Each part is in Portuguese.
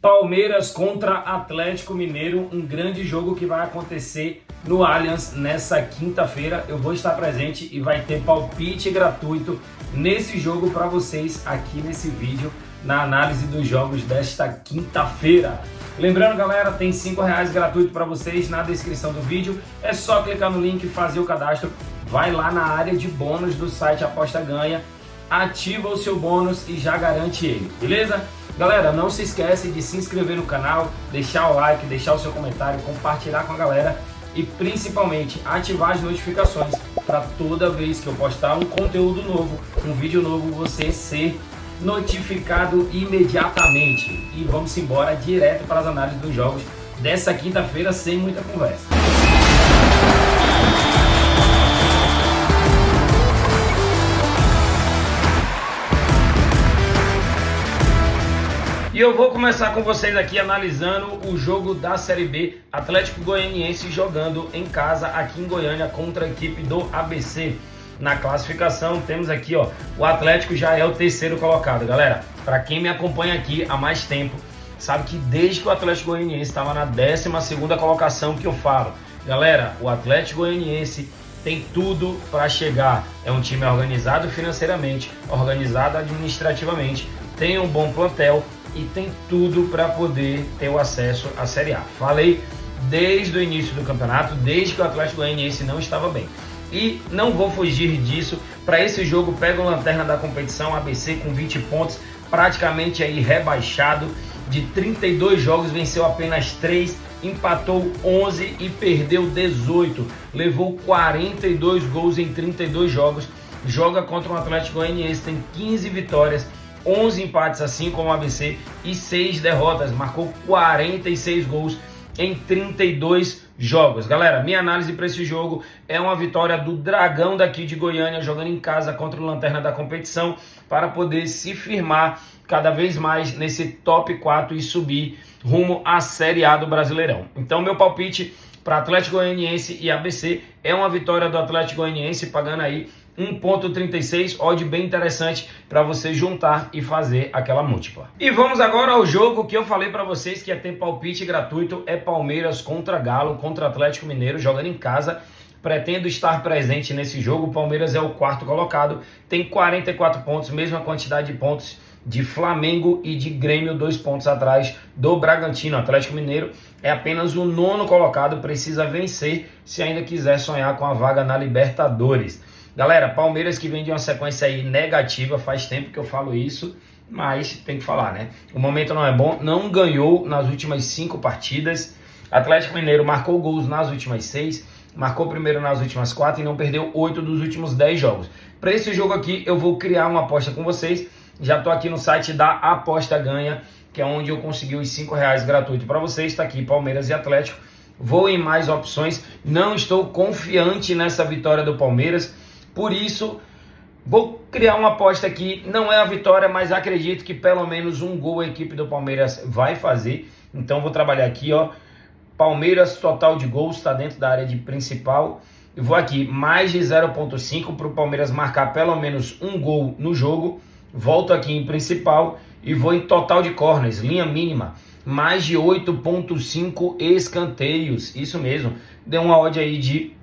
Palmeiras contra Atlético Mineiro, um grande jogo que vai acontecer no Allianz nessa quinta-feira. Eu vou estar presente e vai ter palpite gratuito nesse jogo para vocês aqui nesse vídeo, na análise dos jogos desta quinta-feira. Lembrando, galera, tem R$5 gratuito para vocês na descrição do vídeo. É só clicar no link e fazer o cadastro. Vai lá na área de bônus do site Aposta Ganha, ativa o seu bônus e já garante ele, beleza? Galera, não se esquece de se inscrever no canal, deixar o like, deixar o seu comentário, compartilhar com a galera e principalmente ativar as notificações para toda vez que eu postar um conteúdo novo, um vídeo novo, você ser notificado imediatamente. E vamos embora direto para as análises dos jogos dessa quinta-feira sem muita conversa. E eu vou começar com vocês aqui analisando o jogo da Série B, Atlético Goianiense jogando em casa aqui em Goiânia contra a equipe do ABC. Na classificação temos aqui, ó, o Atlético já é o terceiro colocado, galera. Para quem me acompanha aqui há mais tempo, sabe que desde que o Atlético Goianiense estava na 12ª colocação que eu falo, galera, o Atlético Goianiense tem tudo para chegar. É um time organizado financeiramente, organizado administrativamente, tem um bom plantel e tem tudo para poder ter o acesso à Série A. Falei desde o início do campeonato, desde que o Atlético Goianiense não estava bem. E não vou fugir disso. Para esse jogo, pega o lanterna da competição, ABC com 20 pontos, praticamente aí rebaixado. De 32 jogos, venceu apenas 3, empatou 11 e perdeu 18. Levou 42 gols em 32 jogos. Joga contra o Atlético Goianiense, tem 15 vitórias, 11 empates, assim como o ABC, e 6 derrotas. Marcou 46 gols em 32 jogos. Galera, minha análise para esse jogo é uma vitória do Dragão daqui de Goiânia, jogando em casa contra o lanterna da competição, para poder se firmar cada vez mais nesse top 4 e subir rumo à Série A do Brasileirão. Então, meu palpite para Atlético Goianiense e ABC é uma vitória do Atlético Goianiense, pagando aí 1,36, odd bem interessante para você juntar e fazer aquela múltipla. E vamos agora ao jogo que eu falei para vocês que ia ter palpite gratuito, é Palmeiras contra Galo, contra Atlético Mineiro, jogando em casa. Pretendo estar presente nesse jogo. O Palmeiras é o quarto colocado, tem 44 pontos, mesma quantidade de pontos de Flamengo e de Grêmio, 2 pontos atrás do Bragantino. Atlético Mineiro é apenas o 9º colocado, precisa vencer se ainda quiser sonhar com a vaga na Libertadores. Galera, Palmeiras que vem de uma sequência aí negativa, faz tempo que eu falo isso, mas tem que falar, né? O momento não é bom, não ganhou nas últimas 5 partidas. Atlético Mineiro marcou gols nas últimas 6, marcou primeiro nas últimas 4 e não perdeu 8 dos últimos 10 jogos. Para esse jogo aqui, eu vou criar uma aposta com vocês. Já estou aqui no site da Aposta Ganha, que é onde eu consegui os R$5 gratuito para vocês. Está aqui Palmeiras e Atlético. Vou em mais opções. Não estou confiante nessa vitória do Palmeiras. Por isso, vou criar uma aposta aqui. Não é a vitória, mas acredito que pelo menos um gol a equipe do Palmeiras vai fazer. Então vou trabalhar aqui, ó. Palmeiras, total de gols, está dentro da área de principal. Eu vou aqui mais de 0,5 para o Palmeiras marcar pelo menos um gol no jogo. Volto aqui em principal e vou em total de corners, linha mínima. Mais de 8,5 escanteios. Isso mesmo. Deu uma odd aí de...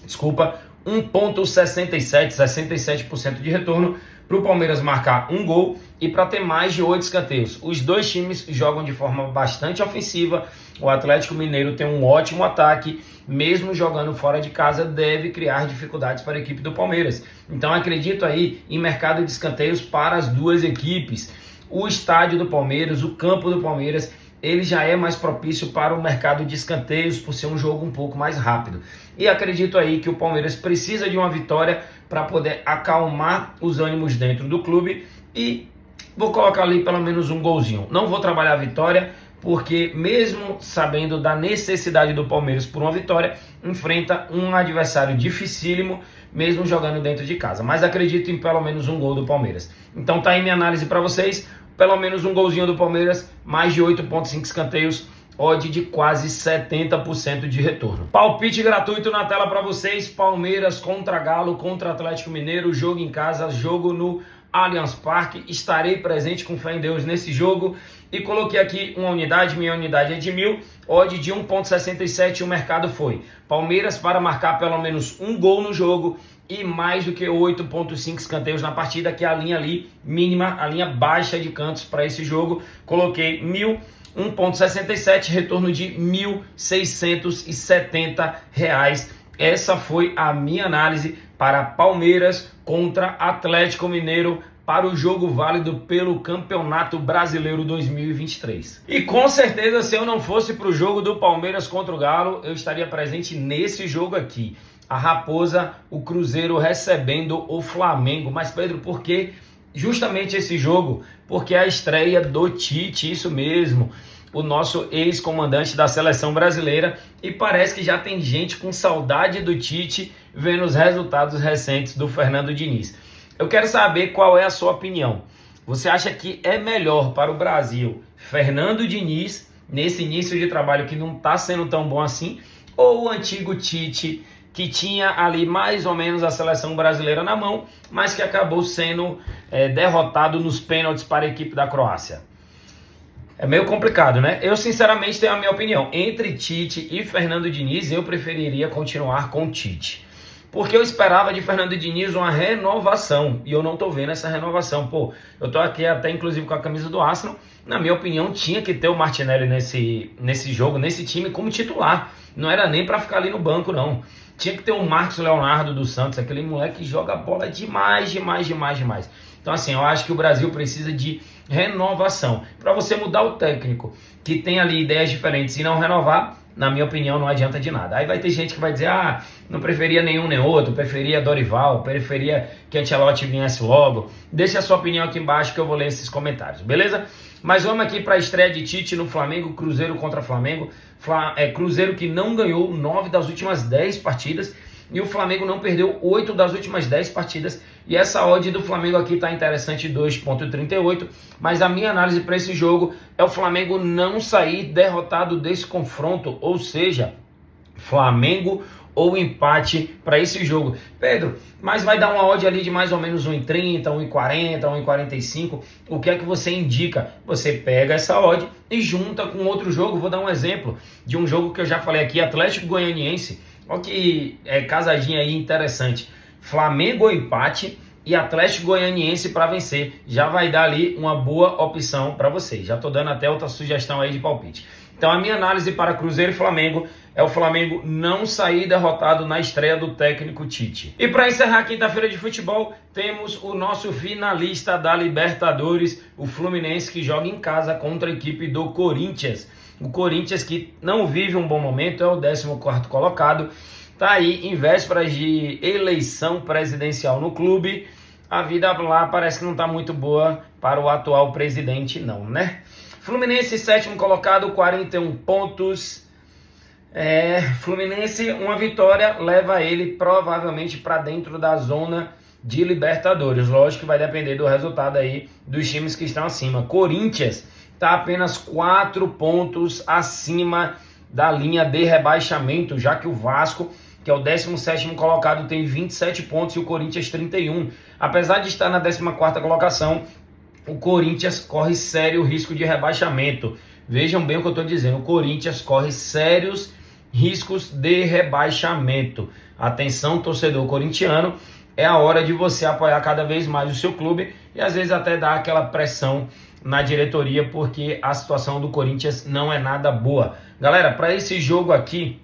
Desculpa... 1,67, 67% de retorno para o Palmeiras marcar um gol e para ter mais de 8 escanteios. Os dois times jogam de forma bastante ofensiva. O Atlético Mineiro tem um ótimo ataque, mesmo jogando fora de casa, deve criar dificuldades para a equipe do Palmeiras. Então acredito aí em mercado de escanteios para as duas equipes. O estádio do Palmeiras, o campo do Palmeiras, ele já é mais propício para o mercado de escanteios, por ser um jogo um pouco mais rápido. E acredito aí que o Palmeiras precisa de uma vitória para poder acalmar os ânimos dentro do clube e vou colocar ali pelo menos um golzinho. Não vou trabalhar a vitória, porque mesmo sabendo da necessidade do Palmeiras por uma vitória, enfrenta um adversário dificílimo, mesmo jogando dentro de casa. Mas acredito em pelo menos um gol do Palmeiras. Então tá aí minha análise para vocês. Pelo menos um golzinho do Palmeiras, mais de 8,5 escanteios, odd de quase 70% de retorno. Palpite gratuito na tela para vocês, Palmeiras contra Galo, contra Atlético Mineiro, jogo em casa, jogo no Allianz Parque. Estarei presente com fé em Deus nesse jogo e coloquei aqui uma unidade, minha unidade é de 1.000, odd de 1,67 e o mercado foi Palmeiras para marcar pelo menos um gol no jogo e mais do que 8,5 escanteios na partida, que é a linha ali mínima, a linha baixa de cantos para esse jogo. Coloquei 1,67, retorno de R$ 1.670. Essa foi a minha análise para Palmeiras contra Atlético Mineiro para o jogo válido pelo Campeonato Brasileiro 2023. E com certeza, se eu não fosse para o jogo do Palmeiras contra o Galo, eu estaria presente nesse jogo aqui. A Raposa, o Cruzeiro recebendo o Flamengo. Mas Pedro, por que justamente esse jogo? Porque é a estreia do Tite, isso mesmo, o nosso ex-comandante da seleção brasileira, e parece que já tem gente com saudade do Tite vendo os resultados recentes do Fernando Diniz. Eu quero saber qual é a sua opinião. Você acha que é melhor para o Brasil Fernando Diniz nesse início de trabalho que não está sendo tão bom assim, ou o antigo Tite, que tinha ali mais ou menos a seleção brasileira na mão, mas que acabou sendo derrotado nos pênaltis para a equipe da Croácia? É meio complicado, né? Eu sinceramente tenho a minha opinião. Entre Tite e Fernando Diniz, eu preferiria continuar com Tite. Porque eu esperava de Fernando Diniz uma renovação, e eu não tô vendo essa renovação. Pô, eu tô aqui até inclusive com a camisa do Arsenal. Na minha opinião, tinha que ter o Martinelli nesse jogo, nesse time como titular. Não era nem para ficar ali no banco, não. Tinha que ter o Marcos Leonardo dos Santos, aquele moleque que joga bola demais. Então assim, eu acho que o Brasil precisa de renovação. Para você mudar o técnico, que tem ali ideias diferentes e não renovar, na minha opinião, não adianta de nada. Aí vai ter gente que vai dizer, não preferia nenhum nem outro, preferia Dorival, preferia que Ancelotti viesse logo. Deixe a sua opinião aqui embaixo que eu vou ler esses comentários, beleza? Mas vamos aqui para a estreia de Tite no Flamengo, Cruzeiro contra Flamengo. Cruzeiro que não ganhou 9 das últimas 10 partidas e o Flamengo não perdeu 8 das últimas 10 partidas. E essa odd do Flamengo aqui está interessante, 2,38. Mas a minha análise para esse jogo é o Flamengo não sair derrotado desse confronto. Ou seja, Flamengo ou empate para esse jogo. Pedro, mas vai dar uma odd ali de mais ou menos 1,30, 1,40, 1,45. O que é que você indica? Você pega essa odd e junta com outro jogo. Vou dar um exemplo de um jogo que eu já falei aqui, Atlético Goianiense. Olha que casadinha aí interessante. Flamengo ou empate e Atlético Goianiense para vencer. Já vai dar ali uma boa opção para vocês. Já estou dando até outra sugestão aí de palpite. Então a minha análise para Cruzeiro e Flamengo é o Flamengo não sair derrotado na estreia do técnico Tite. E para encerrar a quinta-feira de futebol, temos o nosso finalista da Libertadores, o Fluminense, que joga em casa contra a equipe do Corinthians. O Corinthians, que não vive um bom momento, é o 14º colocado. Tá aí em vésperas de eleição presidencial no clube. A vida lá parece que não tá muito boa para o atual presidente não, né? Fluminense, 7º colocado, 41 pontos. Fluminense, uma vitória leva ele provavelmente para dentro da zona de Libertadores. Lógico que vai depender do resultado aí dos times que estão acima. Corinthians está apenas 4 pontos acima da linha de rebaixamento, já que o Vasco, que é o 17º colocado, tem 27 pontos e o Corinthians 31. Apesar de estar na 14ª colocação, o Corinthians corre sério risco de rebaixamento. Vejam bem o que eu estou dizendo, o Corinthians corre sérios riscos de rebaixamento. Atenção, torcedor corintiano, é a hora de você apoiar cada vez mais o seu clube e às vezes até dar aquela pressão na diretoria, porque a situação do Corinthians não é nada boa. Galera, para esse jogo aqui,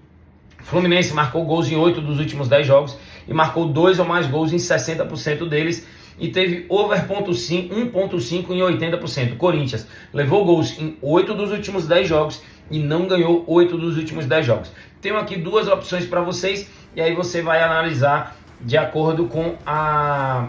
Fluminense marcou gols em 8 dos últimos 10 jogos e marcou 2 ou mais gols em 60% deles e teve over 1.5 em 80%. Corinthians levou gols em 8 dos últimos 10 jogos e não ganhou 8 dos últimos 10 jogos. Tenho aqui duas opções para vocês e aí você vai analisar de acordo com a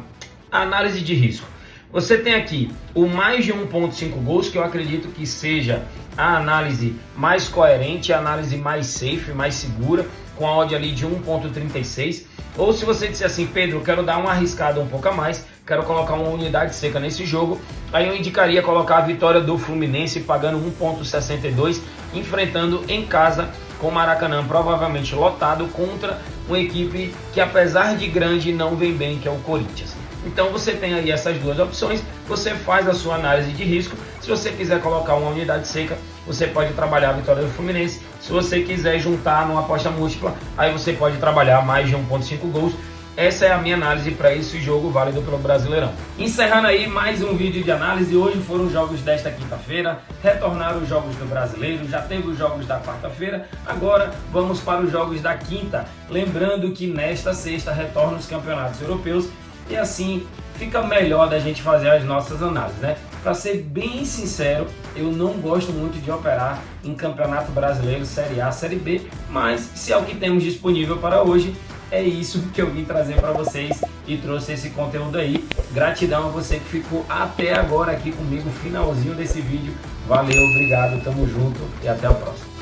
análise de risco. Você tem aqui o mais de 1.5 gols, que eu acredito que seja a análise mais coerente, a análise mais safe, mais segura, com a odd ali de 1.36. Ou se você disser assim, Pedro, eu quero dar uma arriscada um pouco a mais, quero colocar uma unidade seca nesse jogo, aí eu indicaria colocar a vitória do Fluminense pagando 1.62, enfrentando em casa com o Maracanã provavelmente lotado contra uma equipe que apesar de grande não vem bem, que é o Corinthians. Então você tem aí essas duas opções, você faz a sua análise de risco. Se você quiser colocar uma unidade seca, você pode trabalhar a vitória do Fluminense. Se você quiser juntar numa aposta múltipla, aí você pode trabalhar mais de 1,5 gols. Essa é a minha análise para esse jogo válido pelo Brasileirão. Encerrando aí mais um vídeo de análise. Hoje foram os jogos desta quinta-feira, retornaram os jogos do Brasileiro, já teve os jogos da quarta-feira, agora vamos para os jogos da quinta. Lembrando que nesta sexta retornam os campeonatos europeus e assim fica melhor da gente fazer as nossas análises, né? Para ser bem sincero, eu não gosto muito de operar em Campeonato Brasileiro, Série A, Série B, mas se é o que temos disponível para hoje, é isso que eu vim trazer para vocês e trouxe esse conteúdo aí. Gratidão a você que ficou até agora aqui comigo, finalzinho desse vídeo. Valeu, obrigado, tamo junto e até o próximo.